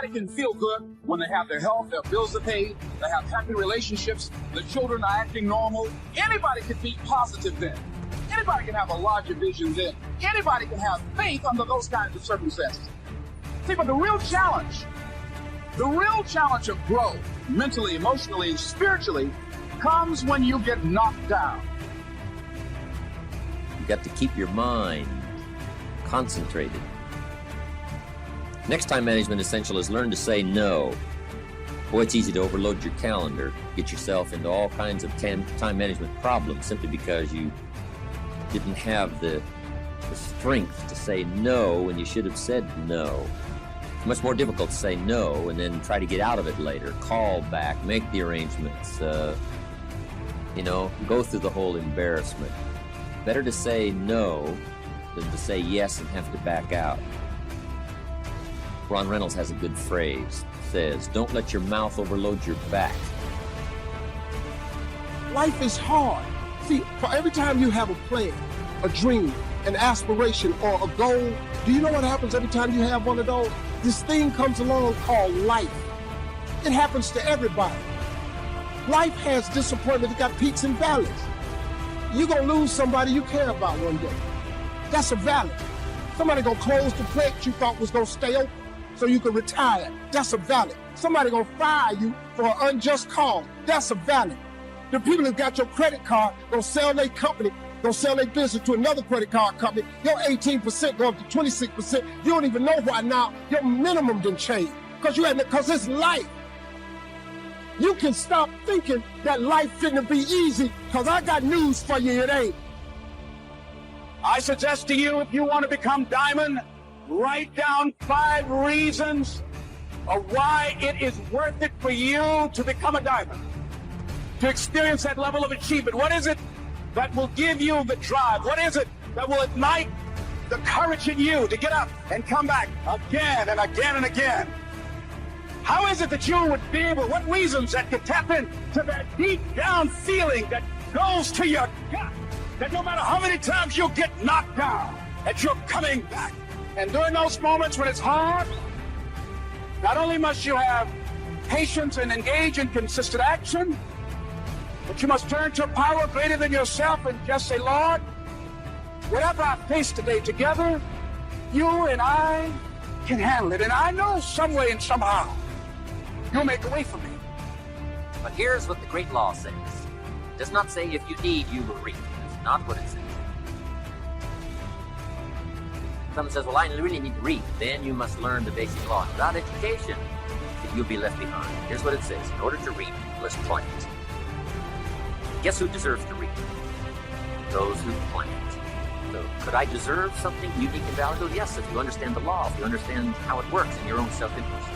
Can feel good when they have their health, their bills to pay, they have happy relationships, the children are acting normal. Anybody can be positive then. Anybody can have a larger vision then. Anybody can have faith under those kinds of circumstances. See, but the real challenge of growth, mentally, emotionally, and spiritually, comes when you get knocked down. You got to keep your mind concentrated. Next time management essential is learn to say no. Boy, it's easy to overload your calendar, get yourself into all kinds of time management problems simply because you didn't have the strength to say no when you should have said no. It's much more difficult to say no and then try to get out of it later. Call back, make the arrangements, go through the whole embarrassment. Better to say no than to say yes and have to back out. Ron Reynolds has a good phrase. Says, don't let your mouth overload your back. Life is hard. See, for every time you have a plan, a dream, an aspiration, or a goal, do you know what happens every time you have one of those? This thing comes along called life. It happens to everybody. Life has disappointment. It got peaks and valleys. You're going to lose somebody you care about one day. That's a valley. Somebody going to close the plant you thought was going to stay open so you can retire. That's a valley. Somebody going to fire you for an unjust cause. That's a valley. The people that got your credit card going to sell their company, going to sell their business to another credit card company. Your 18% go up to 26%. You don't even know why now. Your minimum didn't change because it's life. You can stop thinking that life finna be easy, because I got news for you, it ain't. I suggest to you, if you want to become diamond, write down 5 reasons of why it is worth it for you to become a diamond, to experience that level of achievement. What is it that will give you the drive? What is it that will ignite the courage in you to get up and come back again and again and again? How is it that you would be able, what reasons that could tap into that deep down feeling that goes to your gut, that no matter how many times you get knocked down, that you're coming back? And during those moments when it's hard, not only must you have patience and engage in consistent action, but you must turn to a power greater than yourself and just say, Lord, whatever I face today together, you and I can handle it. And I know some way and somehow you'll make a way for me. But here's what the great law says. It does not say if you need, you will reap. That's not what it says. Someone says, well, I really need to read. Then you must learn the basic law. Without education, you'll be left behind. Here's what it says. In order to reap, you must plant. Guess who deserves to reap? Those who plant. So, could I deserve something unique and valuable? Yes, if you understand the law, if you understand how it works in your own self-interest.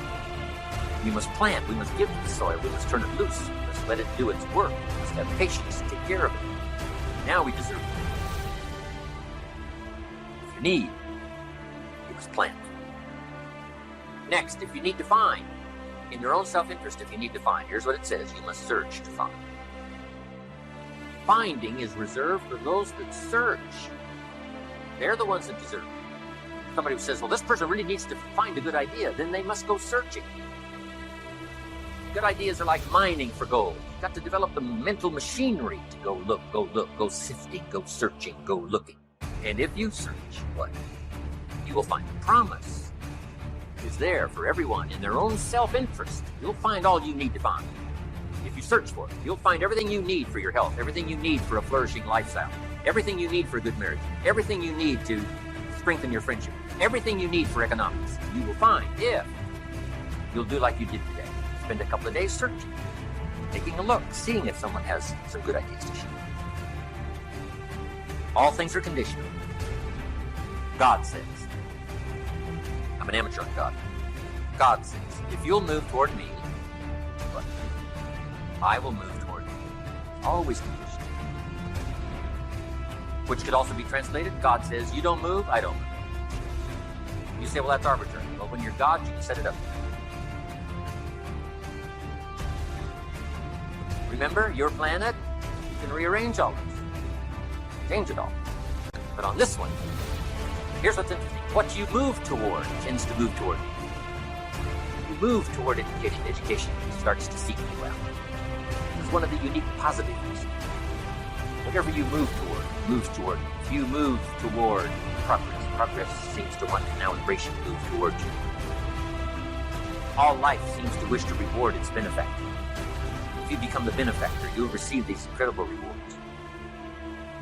We must plant. We must give to the soil. We must turn it loose. We must let it do its work. We must have patience to take care of it. Now we deserve it. If you need, you must plant. Next, if you need to find, in your own self-interest, if you need to find, here's what it says. You must search to find. Finding is reserved for those that search. They're the ones that deserve it. Somebody who says, well, this person really needs to find a good idea, then they must go searching. Good ideas are like mining for gold. You've got to develop the mental machinery to go look, go sifting, go searching, go looking. And if you search, what? You will find the promise is there for everyone in their own self-interest. You'll find all you need to find. If you search for it, you'll find everything you need for your health, everything you need for a flourishing lifestyle, everything you need for a good marriage, everything you need to strengthen your friendship, everything you need for economics. You will find if you'll do like you did today. Spend a couple of days searching, taking a look, seeing if someone has some good ideas to share. All things are conditional. God says, I'm an amateur on God. God says, if you'll move toward me, what? I will move toward you. Always conditional. Which could also be translated, God says, you don't move, I don't move. You say, well, that's arbitrary. Well, when you're God, you can set it up. Remember, your planet, you can rearrange all this. Change it all. But on this one, here's what's interesting. What you move toward tends to move toward you. you move toward education starts to seek you out. This is one of the unique positives. Whatever you move toward, moves toward. If you move toward progress seems to want to now embrace you, move towards you. All life seems to wish to reward its benefactor. If you become the benefactor, you'll receive these incredible rewards.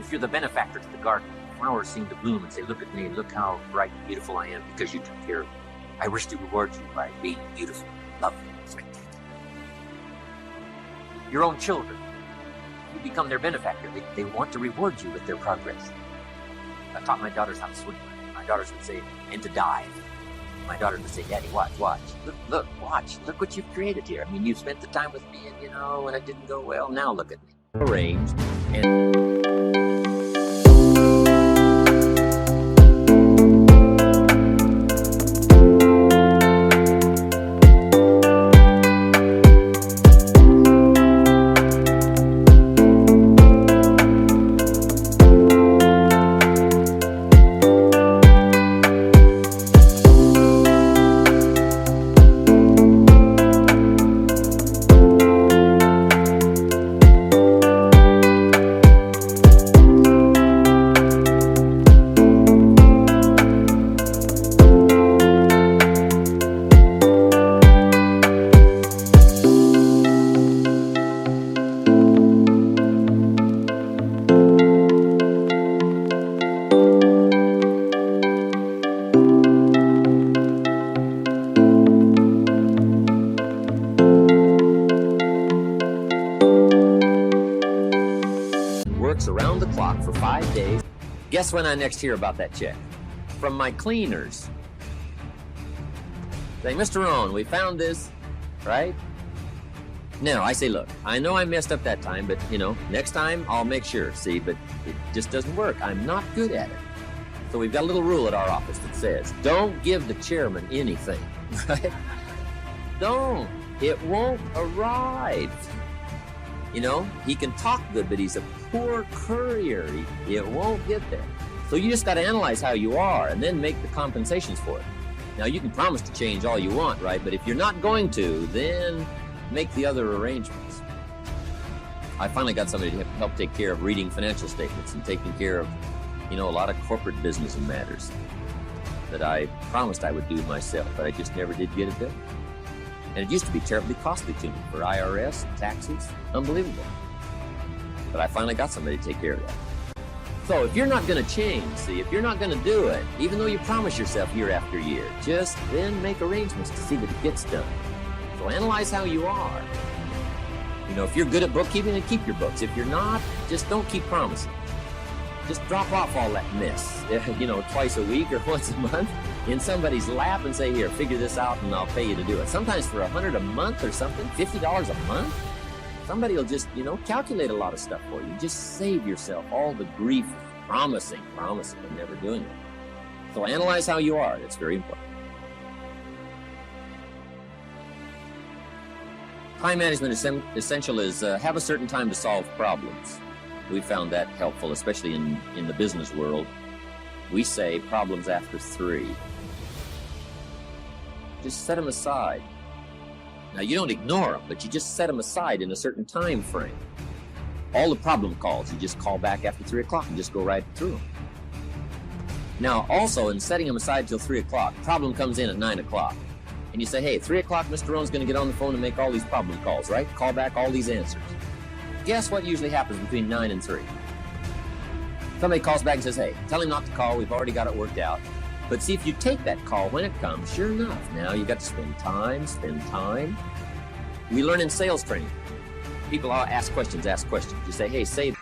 If you're the benefactor to the garden, flowers seem to bloom and say, look at me, look how bright and beautiful I am because you took care of me. I wish to reward you by being beautiful, lovely, spectacular. Your own children, you become their benefactor. They want to reward you with their progress. I taught my daughters how to swim. My daughters would say, and to dive. My daughter would say, Daddy, watch. Look, watch. Look what you've created here. I mean, you spent the time with me and, when it didn't go well, now look at me. Arranged and... works around the clock for 5 days. Guess when I next hear about that check? From my cleaners. Saying, Mr. Rohn, we found this, right? Now, I say, look, I know I messed up that time, but, next time I'll make sure, see, but it just doesn't work. I'm not good at it. So we've got a little rule at our office that says, don't give the chairman anything, right? Don't. It won't arrive. He can talk good, but he's a poor courier. It won't get there. So you just got to analyze how you are and then make the compensations for it. Now, you can promise to change all you want, right? But if you're not going to, then make the other arrangements. I finally got somebody to help take care of reading financial statements and taking care of, a lot of corporate business and matters that I promised I would do myself, but I just never did get it done. And it used to be terribly costly to me for IRS, taxes, unbelievable. But I finally got somebody to take care of that. So if you're not going to change, if you're not going to do it, even though you promise yourself year after year, just then make arrangements to see that it gets done. So analyze how you are. If you're good at bookkeeping, then keep your books. If you're not, just don't keep promising. Just drop off all that mess, twice a week or once a month in somebody's lap and say, here, figure this out and I'll pay you to do it. Sometimes for $100 a month or something, $50 a month, somebody will just, calculate a lot of stuff for you. Just save yourself all the grief of promising and never doing it. So analyze how you are. That's very important. Time management essential is have a certain time to solve problems. We found that helpful, especially in the business world. We say problems after 3. Just set them aside. Now, you don't ignore them, but you just set them aside in a certain time frame. All the problem calls, you just call back after 3 o'clock and just go right through them. Now, also, in setting them aside till 3 o'clock, problem comes in at 9 o'clock. And you say, hey, 3 o'clock, Mr. Rohn's going to get on the phone and make all these problem calls, right? Call back all these answers. Guess what usually happens between 9 and 3? Somebody calls back and says, hey, tell him not to call. We've already got it worked out. But see, if you take that call when it comes, sure enough, now you got to spend time. We learn in sales training. People ask questions. You say, hey, say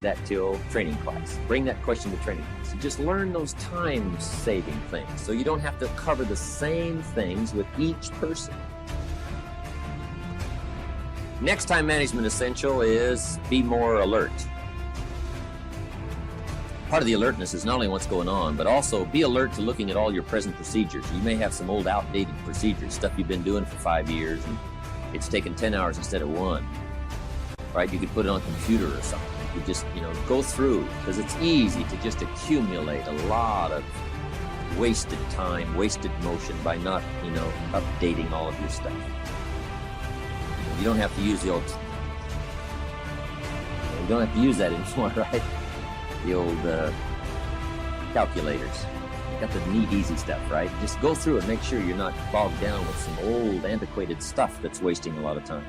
that till training class. Bring that question to training class. You just learn those time-saving things so you don't have to cover the same things with each person. Next time management essential is be more alert. Part of the alertness is not only what's going on, but also be alert to looking at all your present procedures. You may have some old outdated procedures, stuff you've been doing for 5 years, and it's taken 10 hours instead of 1. Right? You could put it on a computer or something. You just, go through, because it's easy to just accumulate a lot of wasted time, wasted motion by not, updating all of your stuff. You don't have to use the old, you don't have to use that anymore, right? The old calculators. You got the neat, easy stuff, right? Just go through it, make sure you're not bogged down with some old, antiquated stuff that's wasting a lot of time.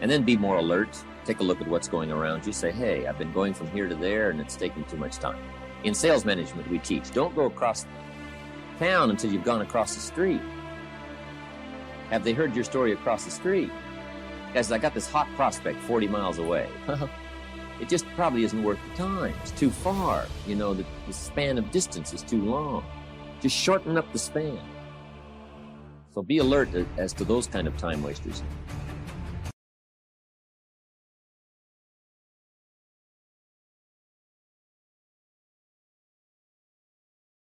And then be more alert. Take a look at what's going around you. Say, hey, I've been going from here to there, and it's taking too much time. In sales management, we teach, don't go across town until you've gone across the street. Have they heard your story across the street? Guys, I got this hot prospect 40 miles away. It just probably isn't worth the time. It's too far. The span of distance is too long. Just shorten up the span. So be alert as to those kind of time wasters.